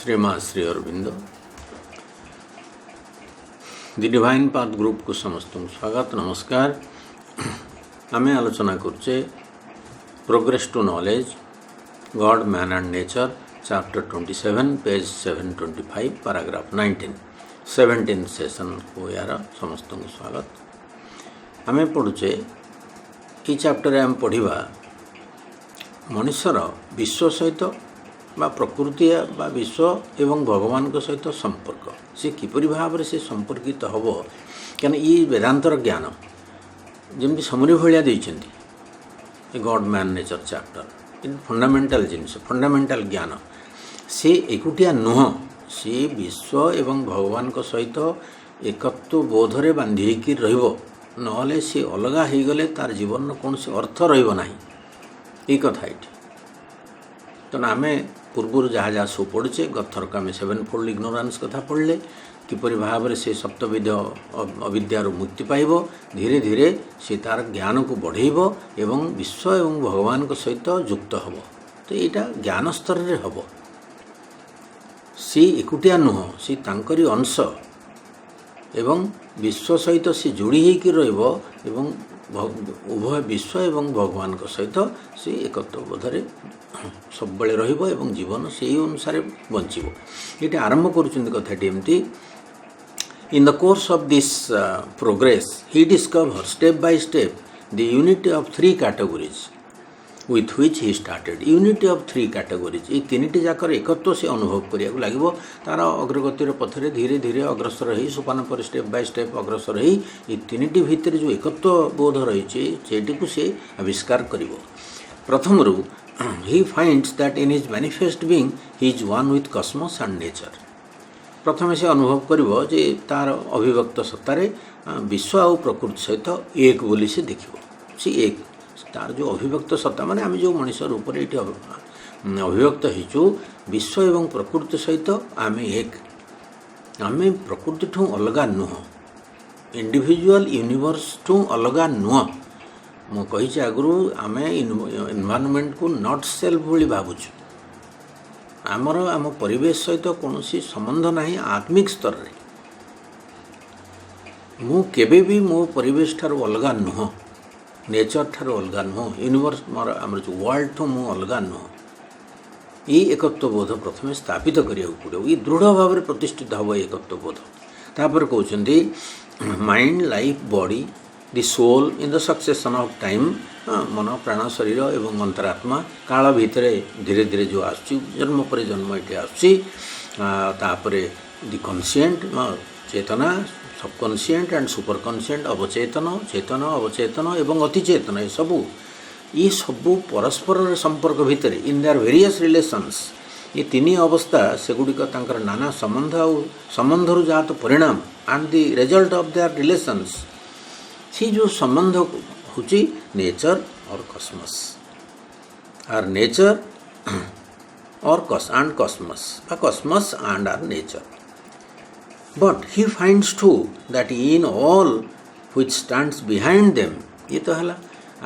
Shrima Shri Aurobindo the divine path group को समस्त स्वागत नमस्कार। आम आलोचना करुचे progress to knowledge God man and nature chapter 27 page 725 paragraph 19 17 session को यार समस्त स्वागत। आम पढ़ुचे ये चैप्टर आम पढ़ा मनुष्यर विश्व सहित बा प्रकृति बा विश्व एवं भगवान को सहित संपर्क से किपरि भाव से संपर्कित हम क्या ये वेदांतर ज्ञान जमी समरी भाया देते god man nature chapter fundamental जिनस फंडामेंटल ज्ञान से एकुटिया नुह से विश्व एवं भगवान को सहित एकत्व बोधरे बांधी रही सी अलगा हो गले तार जीवन कौन से अर्थ रहा ये कथा ये तो आम पूर्व जहाँ जहाँ सब पढ़ुचे गथरक आम 7-fold इग्नोरेंस कथा पढ़ले किपरि भाव से सप्तविध अविद्यार मुक्ति पाइब धीरे धीरे से तार ज्ञान को बढ़ेब एवं विश्व एवं भगवान को सहित युक्त हम तो यहाँ ज्ञान स्तर रे हम सी एकुटिया नुह सी तांकरी अंश एवं विश्व सहित सी जोड़ी होकर रहिब उभय विश्व एवं भगवान को सहित से एकत्व बोधरे सब बड़े रहिब एवं जीवन से अनुसार बंचिब ये आरंभ करुँच कथाटी एमती in the course of this progress he discover step by step the unity of 3 categories with which he started unity of 3 categories ये तीनिटी जाकर एकत्व से अनुभव करिया लगे तार अग्रगतिर पथरे धीरे धीरे अग्रसर हो सोपान पर स्टेप बाय स्टेप अग्रसर हो ये तीनिटी भितर जो एकत्व बोध रही से से आविष्कार करिवो। प्रथम रू he finds that in his manifest being he is one with cosmos and nature प्रथम से अनुभव करिवो जे तार अभिव्यक्त सत्तारे विश्व और प्रकृति सहित एक बोली से देखिवो से एक तार जो अभिव्यक्त सत्ता माने आम जो मनुष्य रूप ये अभिव्यक्त हो विश्व एवं प्रकृति सहित आम एक आम प्रकृति ठूँ अलगा नुह इंडिविजुअल यूनिवर्स ठूँ अलगा नुह मु कही आगु आम एनवायरनमेंट को नॉट सेल्फ भली भावुँ आमर आम परिवेश सहित कौन संबंध नहीं आत्मिक स्तर रे मु केबे भी मो परिवेश ठार अलगा नुह नेचर ठार अलगा नुह यूनिवर्स मोर आम जो वर्ल्ड ठूँ मु अलगा नुह ये एकत्व बोध प्रथम स्थापित करिया पड़ो ये दृढ़ भाव में प्रतिष्ठित हम एकत्व बोध तापर कहते mind life body the soul in the succession of time मन प्राण शरीर एवं अंतरात्मा काल भितर धीरे धीरे जो आसुची जन्म पर जन्म ये आसुची द कन्सिएंट चेतना सबकनसीएंट एंड सुपर कनसीएंट अवचेतन चेतन अवचेतन एवं अतिचेतन ये सबू परस्पर संपर्क भितर इन देयर वेरियस रिलेशंस ये तीन अवस्था सेगुड़िक नाना संबंध और संबंधर जहाँ तो परिणाम and the result of their relations सी जो संबंध होची नेचर और कॉस्मस आर नेचर और cosmos and are nature But he finds too that in all which stands behind them ये तो है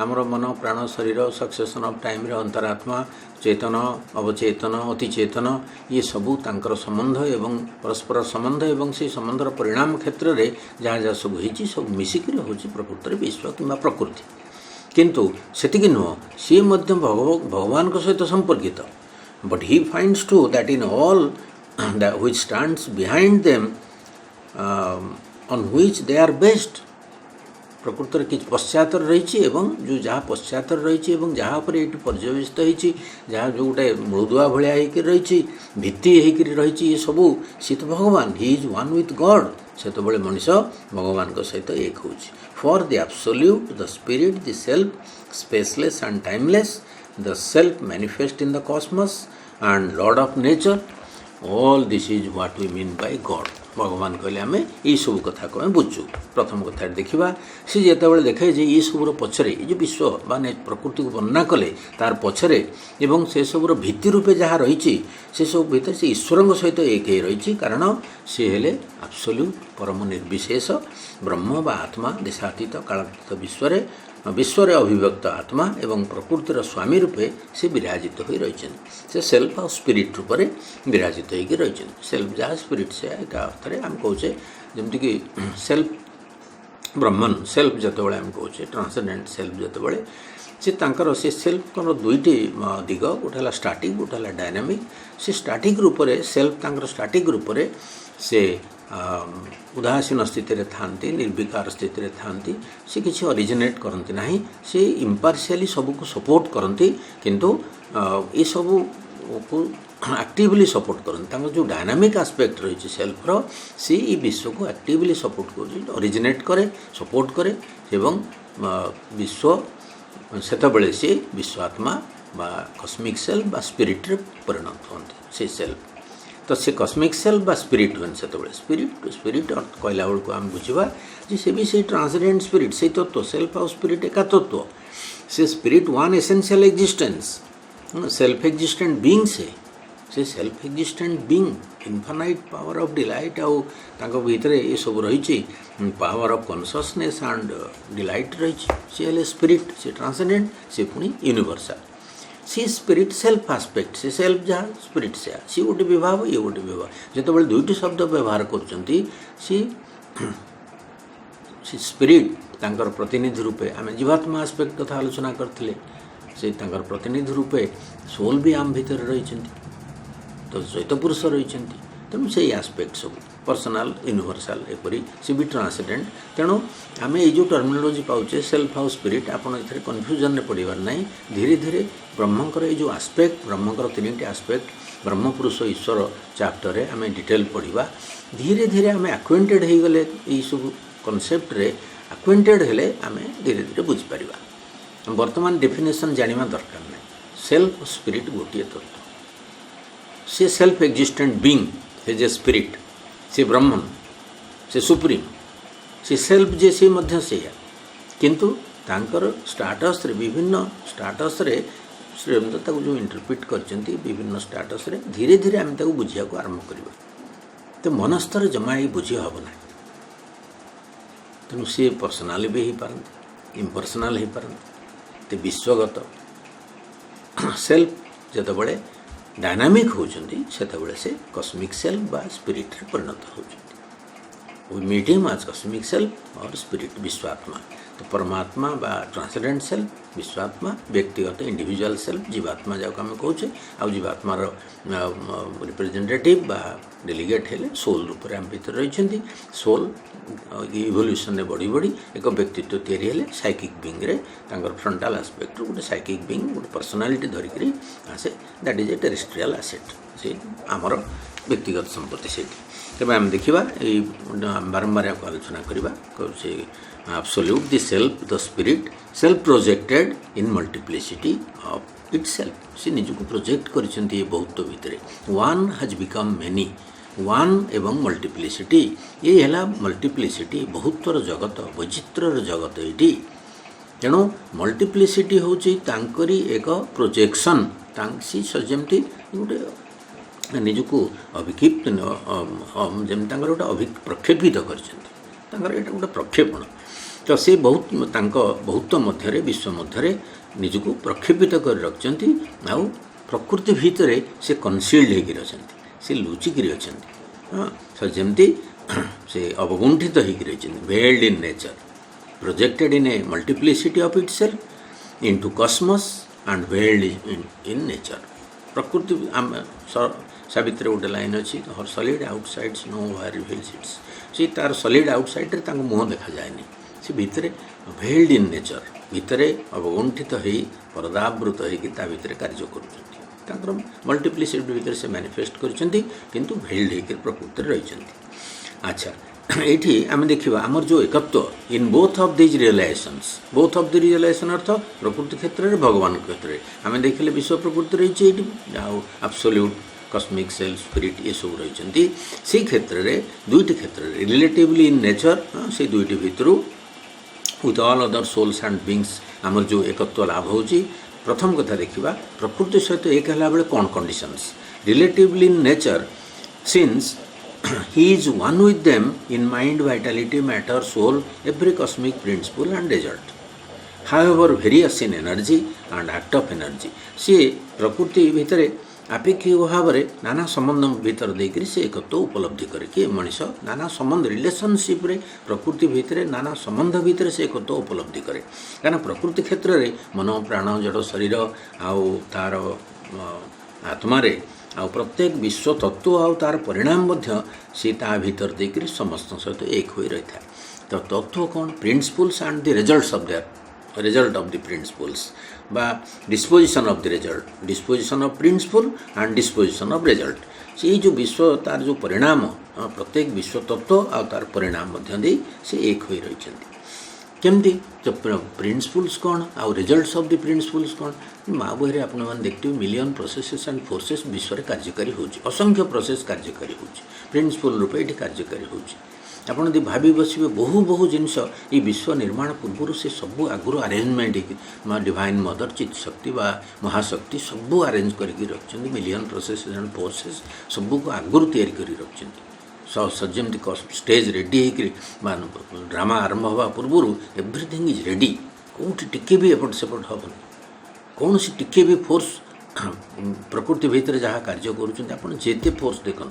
आमर मन प्राण शरीर सक्सेसन ऑफ टाइम रे अंतरात्मा चेतन अवचेतन अतिचेतन ये सबू तांकर संबंध एवं परस्पर संबंध एवं से संबंधर परिणाम क्षेत्र रे जहाँ जहाँ सब होती सब मिसिकी होची प्रकृति विश्व किंबा प्रकृति किंतु सेतिकी नुह सी मध्य भगवान को सहित संपर्कित but he finds to that in all which stands behind them on which they are based प्रकृतर कि पश्चात रही एवं जो जहाँ पश्चात रही जहाँ पर ये पर्यवेसित होती जहाँ जो गोटे मृदुआ भाया रही भित्ति रही ये सबू सी तो भगवान he is one with God से तो बड़े मनुष्य भगवान को सहित एक हो for the absolute the spirit the self spaceless and timeless the self manifest in the cosmos and lord of nature all this is what we mean by God भगवान कहले आम ये सब कथा को बुझु प्रथम कथा देखा सी जिते देखे जे ये सबूर पछरे ये विश्व मान प्रकृति को वर्णना कले तार पछरे एवं से सबूर भित्ति रूपे जहाँ रही से सब भितर से ईश्वर सहित एक रही कारण सी हेले एब्सोल्यूट परम निर्विशेष ब्रह्म बा आत्मा देशातीत कालातीत विश्व विश्व अभिव्यक्त आत्मा एवं प्रकृतिर स्वामी रूपे से विराजित हो रही से सेल्फ और स्पिरिट रूप से विराजित हो रही सेल्फ जहाँ स्पिरिट से एक अर्थ में आम कहे जमीक सेल्फ ब्रह्मन सेल्फ जिते आम कहे ट्रांसेंडेंट सेल्फ जिते से सेल्फ दुईटी दिग गोटे स्टाटिक गोटे डायनामिक से स्टाटिक रूप से सेल्फ स्टाटिक रूप से उदासीन स्थिति रे थांती निर्विकार स्थिति रे थांती से किसी ओरिजिनेट करती ना से इम्पार्शियली सबको सपोर्ट करती किंतु ये सब को एक्टिवली सपोर्ट करती जो डायनामिक आस्पेक्ट रही सेल्फ रो सी विश्व को एक्टिवली सपोर्ट कर ओरिजिनेट करे सपोर्ट करे एवं विश्व सेतबेले से विश्वात्मा बा कस्मिक सेल्फ बा स्पिरिट रे परिणत होती से सेल्फ तो से कस्मिक सेल्फ बा स्पिरिट हुए से स्पिरिट स्पिरिट अर्थ कहला बेलू आम बुझा जी से भी से ट्रांसेंडेंट स्पिरिट से तत्व सेल्फ और स्पिरिट एका तत्व से spirit one essential existence self existent being से self existent being infinite power of delight आउ भितर ये सब रही power of consciousness and delight रही सी स्पिरिट से ट्रांसेंडेंट से पुणी यूनिवर्सल सी स्पिरिट सेल्फ आस्पेक्ट से सेल्फ जहाँ स्पिरिट से सी गोटे विभाग ये गोटे विभाग जो दुईटी शब्द व्यवहार कर स्पिरिट तांकर प्रतिनिधि रूपे आम जीवात्मा आस्पेक्ट कथा आलोचना करते से तांकर प्रतिनिधि रूपे सोल भी आम भितर रही तो द्वैत पुरुष रही तेणु से आस्पेक्ट सब पर्सनाल यूनिवर्सल एपरी सी भी ट्रांसेंडेंट तेणु आम ये टर्मिनोलॉजी पाचे सेल्फ हाउ स्पिरिट आपड़ ए कन्फ्यूजन में पड़ार ना धीरे धीरे ब्रह्मंकर ये आस्पेक्ट ब्रह्मंकर तीन आस्पेक्ट ब्रह्म पुरुष ईश्वर चैप्टर रे आम डिटेल पढ़ा धीरे धीरे आम आक्वेंटेड हो गले सब कनसेप्ट रे आक्वेंटेड हेले आम धीरे धीरे बुझीपर बर्तमान डेफिनेशन जाना दरकार ना सेल्फ स्पिरिट गोटे तत्व से सेल्फ एक्जिस्टेंट बीइंग से जे स्पिरिट से ब्रह्मन से सुप्रीम से सेल्फ जे से मध्य से किंतु तांकर स्टाटस रे विभिन्न स्टाटस रे श्रीमता जो इंटरप्रिट करचंती विभिन्न स्टाटस रे धीरे धीरे आम ताको बुझिया को आरंभ करबा तो मनस्तर जमा ही बुझी हब ना तेणु सी पर्सनाल भी हो पारती इम्पर्सनाल हो पारती तो विश्वगत सेल्फ जितेबाला डायनामिक होती से कस्मिक सेल्फ बा स्पिरिट रे परिणत होती वी मीट हिम आज कस्मिक सेल्फ और स्पिरिट विश्वात्मा तो परमात्मा बा ट्रांसेंडेंट सेल्फ विश्वात्मा व्यक्तिगत इंडिविजुअल सेल्फ जीवात्मा जहाँ आम कहे आ जीवात्मार रिप्रेजेंटेटिव बा डेलीगेट हेले सोल रूप में आम भर रही सोल इवोल्यूशन रे बढ़ी बढ़ी एक व्यक्तित्व तैयारी हेले साइकिक बीइंग रे तांकर फ्रंटाल आस्पेक्ट गोटे साइकिक बीइंग गोटे पर्सनालिटी धरिकी आसे that is a terrestrial asset से आमर व्यक्तिगत संपत्ति से तेज आम देखा बारंबार आपको आलोचना करवा से absolute the self the spirit self projected in multiplicity of it self से निजक प्रोजेक्ट कर बहुत भितर one has become many one एवं मल्टीप्लिसिटी ये है मल्टीप्लिसिटी बहुत्वर जगत वैचित्रर जगत ये तेणु मल्टीप्लिसिटी हूँ एक प्रोजेक्शन जमती गोटे निजक अभिक्षिप्त जमी गोटे प्रक्षेपित कर गोटे प्रक्षेपण तो से बहुत मध्य विश्व मध्य निजक प्रक्षेपित कर रखिंट आउ प्रकृति भितर से कनसिल्ड होकर से लुचिकी अच्छा जमती से अवगुंठित होकर veiled in nature projected in a multiplicity of itself into cosmos and veiled in nature प्रकृति आम सावित्री गोटे लाइन अच्छी her solid outside no wire reveals its से तार सॉलिड आउटसाइड रे मुँह देखा जाए से भितर वेल्ड इन नेचर भितर अवगुंठित हो परदावृत होता भितर कार्य कर मल्टीप्लिसिटी भितर से मैनिफेस्ट किंतु वेल्ड होकर प्रकृति रही अच्छा ये आम देखा आमर जो एकत्व in both of these realisations both of the realisation अर्थ प्रकृति क्षेत्र में भगवान क्षेत्र में आम देखिले विश्व प्रकृति रही एब्सोल्यूट कस्मिक सेल्फ स्पिरिट ये सब रही से क्षेत्र में दुईटी क्षेत्र में रिलेटिवली इन नेचर से दुईटी भितर with all other souls and beings आमर जो एकत्व लाभ हो प्रथम कथा देखा प्रकृति सहित एक है बेले कौन conditions relatively in nature since he is one with them in mind, vitality, matter, soul, every cosmic principle and result. However various in energy and act of energy सी प्रकृति भितर आपेक्षिक भाव में नाना संबंध भीतर देकर से एकत्व उपलब्धि करके मनीष नाना संबंध रिलेशनशिप रे प्रकृति भितर नाना संबंध भितर से एकत्व उपलब्धि करे कहीं प्रकृति क्षेत्र में मन प्राण जड़ शरीर आउ तार आत्मा आ प्रत्येक विश्व तत्व आउ तार परिणाम मध्य सी ता भीतर देकर समस्त सहित एक हो रही है। तो तत्व कौन principles and the results of their result of the principles बा disposition of the result disposition of principle and disposition of result से जो विश्व तार जो परिणाम प्रत्येक विश्व तत्व आ तार परिणाम मध्य दे से एक हो रही केमती जब प्रिंसिपल्स कौन आउ रिजल्ट्स ऑफ द प्रिंसिपल्स कौन माँ बही आपण मैंने देखते मिलियन प्रोसेसेस एंड फोर्सेस विश्व में कार्यकारी हो असंख्य प्रोसेस कार्यकारी हो प्रिंसिपल रूपे ये कार्यकारी हो आपड़ यदि भावी बसवे बहु बहु जिनस ये विश्व निर्माण पूर्व से सबू आगुरी अरेंजमेंट डिवाइन मदर चित्त शक्ति बा महाशक्ति सबू अरेंज करके रखिंट मिलियन प्रोसेस एंड फोर्सेस सबू को आगुरी तैयारी कर रखिंट जमी स्टेज रेडी हो ड्रामा आरंभ हवा पूर्व एवरीथिंग इज रेडी कौटी टिके भी एपट सेपट हेनी कौन सी टिके भी फोर्स प्रकृति भितर जहाँ कार्य करते फोर्स देखो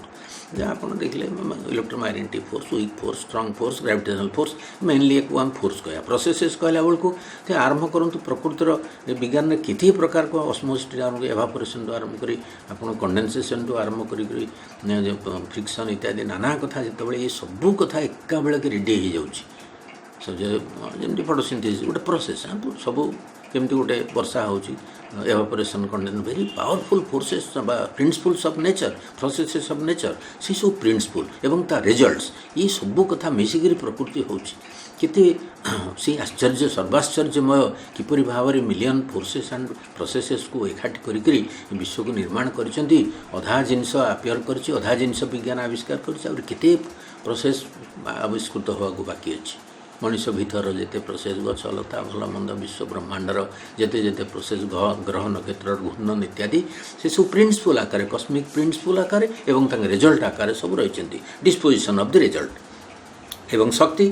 जहाँ आप देखले electromagnetic force weak force strong force gravitational force mainly एक वन फोर्स कह प्रोसेसेस कहला बेलू ते आरंभ करूँ प्रकृतिर विज्ञान में किति प्रकार को ऑस्मोसिस आरंभ एवापोरेशन आरंभ कर कंडेंसेशन आरंभ कर फ्रिक्शन इत्यादि नाना कथा जो ये सबू कथा एका बेलके रेडी हो जाऊँगी फोटोसिंथेसिस गोटे प्रोसेस सब केमती गोटे वर्षा होची evaporation condense very powerful forces principles of nature processes of nature से सब प्रिंसिपल एवं ता रिजल्ट्स ये सबू कथा मिसिक प्रकृति होची केते से आश्चर्य सर्वाश्चर्यमय किपरि भाव में मिलियन फोर्सेस एंड प्रोसेसेस को एकाठी करी विश्व को निर्माण करछंती अधा जिनस अपियर करछि अधा जिनस विज्ञान आविष्कार करछि और केते प्रोसेस आविष्कृत होगा बाकी अछि मनीष भीतर जिते प्रोसेस गछ लता भल मंद विश्व ब्रह्मांडर जिते जिते प्रोसेस ग्रह नक्षत्र घूर्णन इत्यादि से सब प्रिंसिपल आकार कस्मिक प्रिंसिपल आकार एवं रिजल्ट आकार सब रही डिस्पोजिशन ऑफ द रिजल्ट एवं शक्ति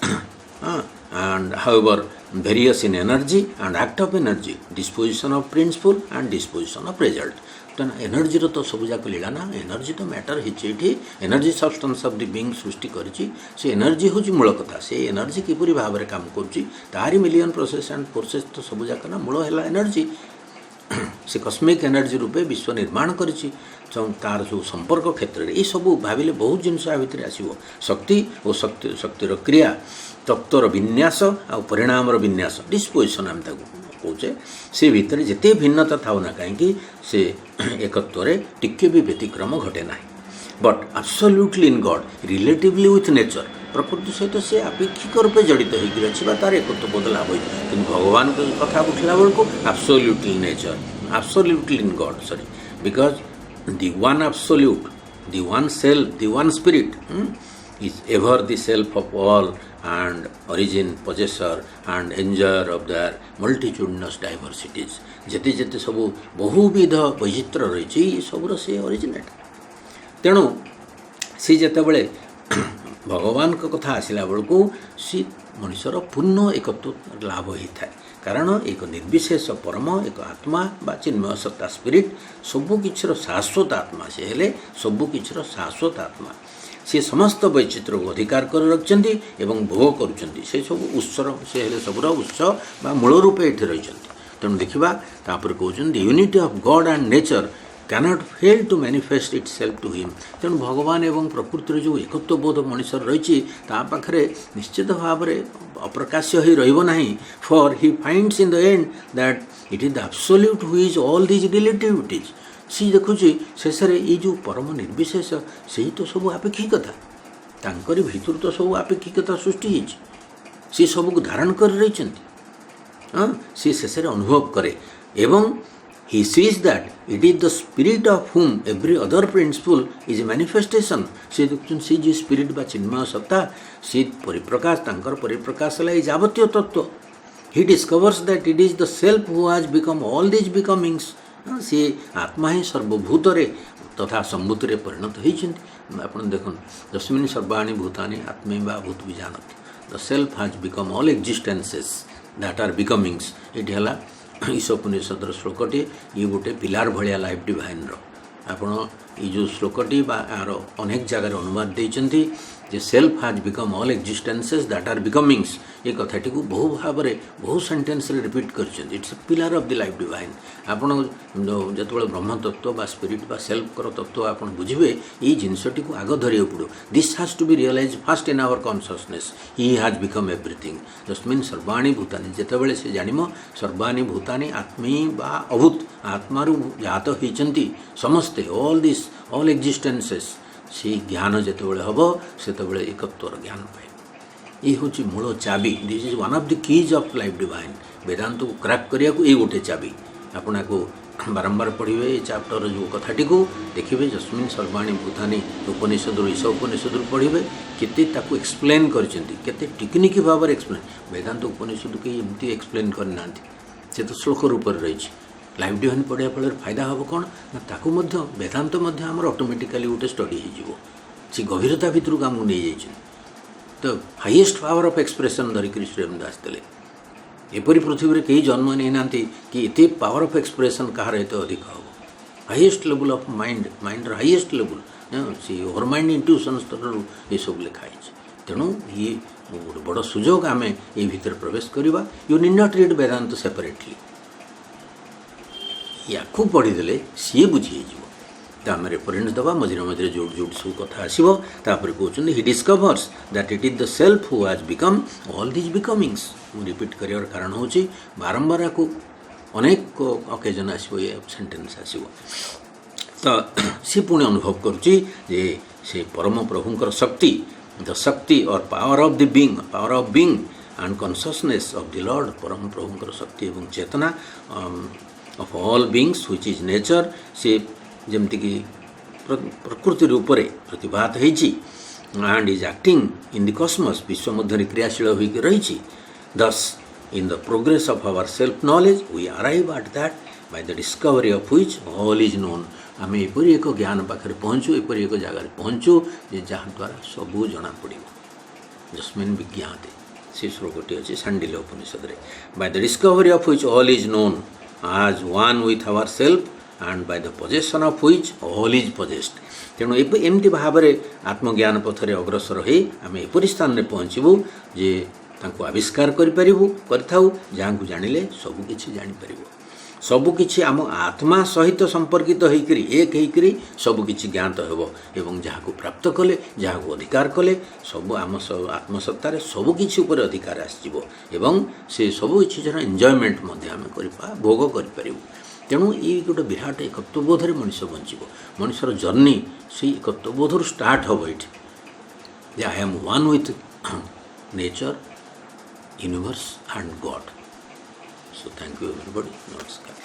and however various in energy and act of energy disposition of principle and disposition of result तेना एनर्जी तो सब जाक लीला ना एनर्जी तो मैटर होती energy substance of the being सृष्टि करी से एनर्जी हूँ मूल कथा से एनर्जी किपरि भाव में काम करी मिलियन प्रोसेस एंड फोर्सेस तो सब जाक ना मूल है एनर्जी से कस्मिक एनर्जी रूपे विश्व निर्माण करी तार जो संपर्क क्षेत्र में ये सब भाविले बहुत जिनस भितर आसो शक्ति और शक्तिर क्रिया तत्वर विन्यास आ परिणाम विन्यास डिस्पोजिशन आम कौचे से भितर जिते भिन्नता था ना कहीं से एकत्व टिके भी व्यतिक्रम घटे ना but absolutely in God relatively with nature प्रकृति सहित से आपेक्षिक रूपे जड़ित होकर तार एकत्व बदला हो भगवान कथा उठला बेलू absolutely nature absolutely in God sorry because the one absolute the one self the one spirit is ever the self of all and origin possessor and enjoyer of their multitudinous diversities जेते जेते सब बहुविध वैचित्र रही सबूर से originate तेणु सी जिते बड़े भगवान को कथा आसला बेलू सी मनुष्यर पूर्ण एकत्व लाभ होता है कारण एक निर्विशेष परम एक आत्मा बा चिन्मय सत्ता स्पिरिट सबुकिछर शाश्वत आत्मा से हेले सबुकिछर शाश्वत आत्मा सी समस्त वैचित्र को अधिकार कर रखिंट एवं भोग करुँच से सब उत्सर से सबूर उत्स बा मूल रूपे ये रही तेणु देखा तापर कहते unity of God and nature cannot fail to manifest itself to him तेणु भगवान एवं प्रकृतिर जो एकत्व बोध मनुष्य रही पाखे निश्चित भाव में अप्रकाश्य ही रहा for he finds in the end that it is the absolute who is all these relativities सी देखुची शेष ये जो परम निर्विशेष से तो सब आपेक्षिकता तांकरी भितर तो सब आपेक्षिकता सृष्टि सी सबको धारण कर रही सी शेष अनुभव करे एवं he sees that it is the spirit of whom every other principle is a manifestation से देखुन सी जो स्पिरिट बा चिन्मय सत्ता सी परिप्रकाश तांकर परिप्रकाश है जावतीय तत्व he discovers that it is the self who has become all this becomings सी आत्मा ही सर्वभूत तथा सम्भूत परिणत होती आप देखो यस्मिन् सर्वाणि भूतानि आत्मैव भूत विजानति the self has become all existences that are becomings ये है ईशोपनिषद श्लोकटी ये गोटे पिलार भाया लाइफ डिवाइन आपण ये जो श्लोकटी यार अनेक जगार अनुवाद देइचंती जे self has become all existences that are becomings ये कथाटी को बहु भाव में बहु सेंटेंस रिपीट कर it's a pillar of the Life Divine आपण जो ब्रह्म तत्व बा स्पिरिट बा सेल्फ कर तत्व आप बुझे ये जिनसटी को आग धरिया पड़ो this has to be realise fast in our consciousness he has become everything just mean सर्वाणी भूतानी जितेबाला से जान सर्वाणी भूतानी आत्मी बा अभूत आत्मारू जात होती समस्ते ऑल एक्जिस्टेंसेस से ज्ञान जितेबाला हम से एकत्वर ज्ञान पाए ये हूँ मूल चाबी this is one of the keys of Life Divine Vedanta को क्रैक करिया को ये गोटे चाबी आपण को बारंबार पढ़े ये चैप्टर जो कथाटी को देखिए जस्मिन सर्वाणी भूतानी उपनिषद ईश उपनिषद पढ़े केते ताकू एक्सप्लेन करते टेक्निक भाव एक्सप्लेन वेदांत उपनिषद के एमती एक्सप्लेन करना से तो श्लोक रूप रही लाइफ डिवाइन पढ़ा फल फायदा हम कौन ना ताकू वेदांत आमर ऑटोमेटिकली गोटे स्टडी हो गभीरता भितर को आमको नहीं जाइए तो हाईएस्ट पावर ऑफ एक्सप्रेशन धरिक श्री रामदास देले एपरी पृथ्वी में कई जन्म नहीं ना कि ये पावर ऑफ एक्सप्रेशन कहार एत अधिक हम highest level of mind highest level सी ओवर माइंड इंट्यूशन स्तर ये सब लिखाई तेणु ये गोटे बड़ सुजोग आम ये भितर प्रवेश करवा you need not read Vedanta separately या पढ़ीदे सी बुझी तो आम रेफरेन्स दवा मझे मझे जोड़ जोड़ सब कथा आसो कहते he discovers that it is the self who has become all this becomings मु रिपीट कर कारण हूँ बारंबार को अनेक ओकेजन आसो ये सेंटेंस आसो तो सी पुणी अनुभव करुच्ची से परम प्रभुंकर शक्ति द शक्ति और power of being and consciousness of the lord परम प्रभुंकर शक्ति एवं चेतना of all beings which is nature से जमती कि प्रकृति रूप से प्रतिभात होती and is acting in the cosmos विश्व मध्य क्रियाशील होकर रही thus in the progress of our self knowledge we arrive at that by the discovery of which all is known आम एपरी एक ज्ञान पाखे पहुँचू एपरी एक जगह पहुँचू जहाँद्वारा सबू जना पड़ जस्मिन विज्ञाते से श्लोकटी अच्छे Sandilya Upanishad by the discovery of which all is known as one with ourselves and by the possession of which all is possessed तेणु एमती भाव में आत्मज्ञान पथरे अग्रसर हो आम एपरी स्थान में पहुँचबू जे तांको आविष्कार करूँ जहाँ को जानिले सबकि जापर सबकि आम आत्मा सहित संपर्कित होकर एक होकर सबकि ज्ञात हो एवं जहाँ को प्राप्त कले जहाँ को अधिकार कले सब आम आत्मसत्तार सबकि अधिकार आसो एवं से सबकि एंजॉयमेंट आम भोग करूँ तेणु ये गोटे विराट एकत्वबोध मनीष बंचब मनीषर जर्नी से एकत्वबोध स्टार्ट हम ये I am one with nature universe and God so thank you everybody नमस्कार।